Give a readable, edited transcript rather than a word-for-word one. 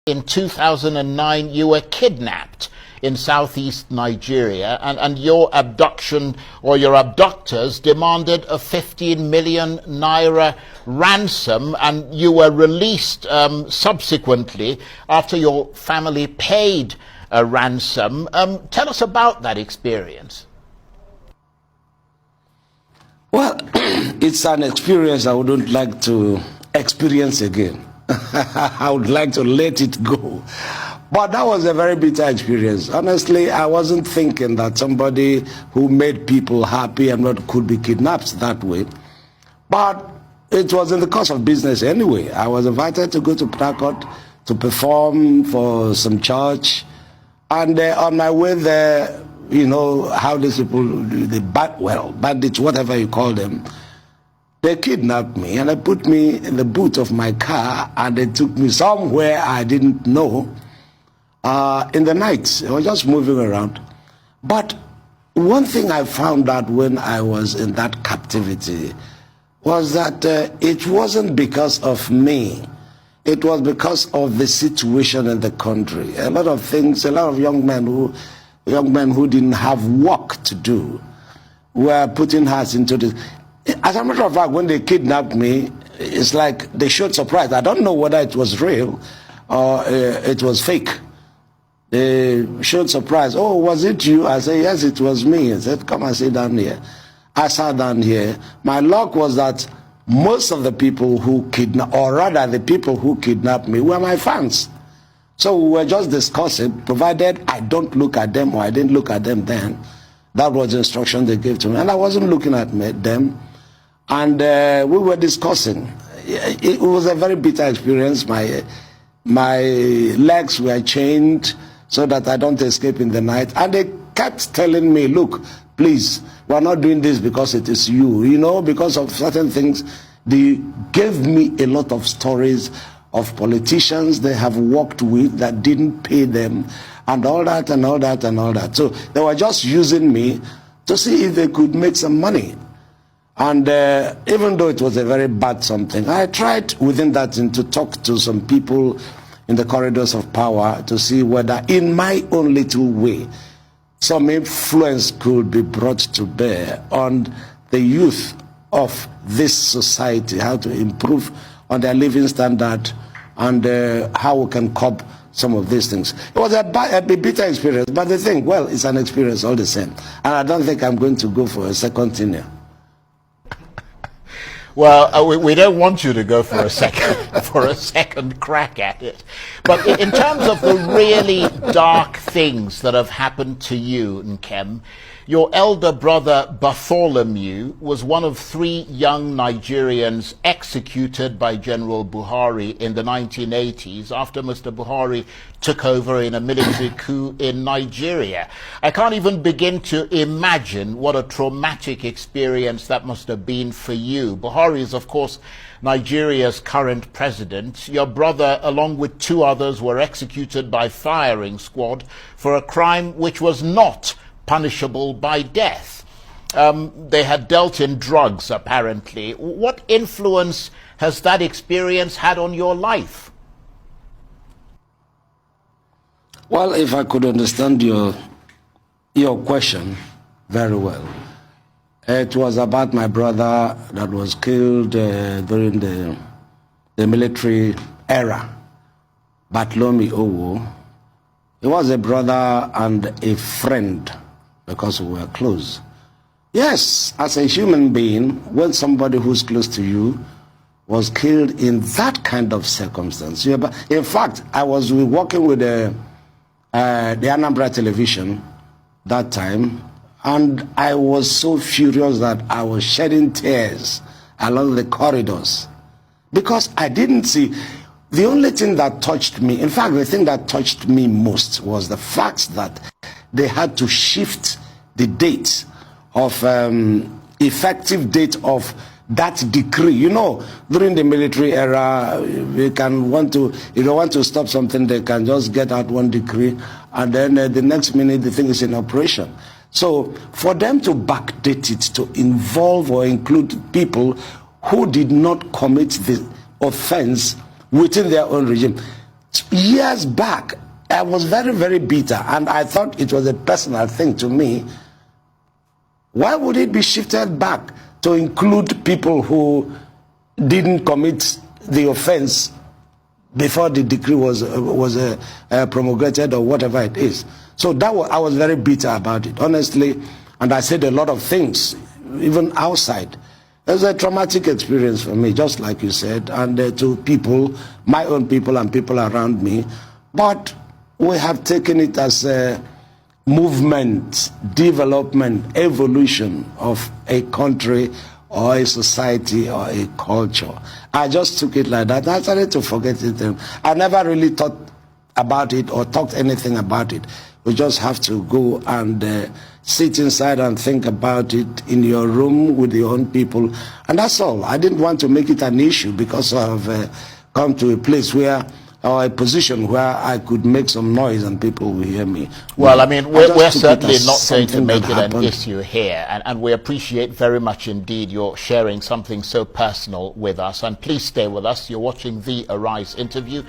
In 2009, you were kidnapped in southeast Nigeria, and your abduction, or your abductors, demanded a 15 million naira ransom, and you were released subsequently after your family paid a ransom. Tell us about that experience. Well, it's an experience I wouldn't like to experience again. I would like to let it go. But that was a very bitter experience. Honestly, I wasn't thinking that somebody who made people happy and not could be kidnapped that way. But it was in the course of business anyway. I was invited to go to Port Harcourt to perform for some church. And on my way there, you know how these people, bandits, whatever you call them, they kidnapped me and they put me in the boot of my car and they took me somewhere I didn't know in the night. I was just moving around. But one thing I found out when I was in that captivity was that it wasn't because of me. It was because of the situation in the country. A lot of things, a lot of young men who didn't have work to do were putting hearts into this. As a matter of fact, when they kidnapped me, it's like they showed surprise. I don't know whether it was real or it was fake. They showed surprise. Oh, was it you? I said, yes, it was me. I said, come and sit down here. I sat down here. My luck was that most of the people who kidnapped, or rather the people who kidnapped me, were my fans. So we were just discussing, provided I don't look at them or I didn't look at them then. That was the instruction they gave to me. And I wasn't looking at them. And we were discussing. It was a very bitter experience. My legs were chained so that I don't escape in the night. And they kept telling me, look, please, we're not doing this because it is you. You know, because of certain things. They gave me a lot of stories of politicians they have worked with that didn't pay them, and all that and all that and all that. So they were just using me to see if they could make some money. And even though it was a very bad something, I tried within that to talk to some people in the corridors of power to see whether in my own little way some influence could be brought to bear on the youth of this society, how to improve on their living standard and how we can curb some of these things. It was a bitter experience, but the thing, well, it's an experience all the same. And I don't think I'm going to go for a second tenure. Well, we don't want you to go for a second crack at it. But in terms of the really dark things that have happened to you, Nkem, your elder brother Bartholomew was one of 3 young Nigerians executed by General Buhari in the 1980s after Mr. Buhari took over in a military coup in Nigeria. I can't even begin to imagine what a traumatic experience that must have been for you. Buhari is, of course, Nigeria's current president. Your brother, along with 2 others, were executed by firing squad for a crime which was not punishable by death. They had dealt in drugs, apparently. What influence has that experience had on your life? Well, if I could understand your question very well, it was about my brother that was killed during the military era, Bartholomew Owoh. He was a brother and a friend because we were close. Yes, as a human being, when somebody who's close to you was killed in that kind of circumstance. In fact, I was working with the Anambra television that time, and I was so furious that I was shedding tears along the corridors because I didn't see. The only thing that touched me, in fact, the thing that touched me most was the fact that they had to shift the date of effective date of that decree. You know, during the military era, if they want to stop something, they can just get out one decree, and then the next minute the thing is in operation. So for them to backdate it to involve or include people who did not commit the offense within their own regime, years back, I was very, very bitter, and I thought it was a personal thing to me. Why would it be shifted back to include people who didn't commit the offense before the decree was promulgated or whatever it is? So I was very bitter about it, honestly, and I said a lot of things, even outside. It was a traumatic experience for me, just like you said, and to people, my own people and people around me. But we have taken it as a movement, development, evolution of a country or a society or a culture. I just took it like that. I started to forget it. I never really thought about it or talked anything about it. We just have to go and sit inside and think about it in your room with your own people. And that's all. I didn't want to make it an issue because I've come to a place where, or a position where I could make some noise and people will hear me. Well, I mean, we're certainly not going to make it an issue here, and we appreciate very much indeed your sharing something so personal with us. And please stay with us. You're watching the Arise interview.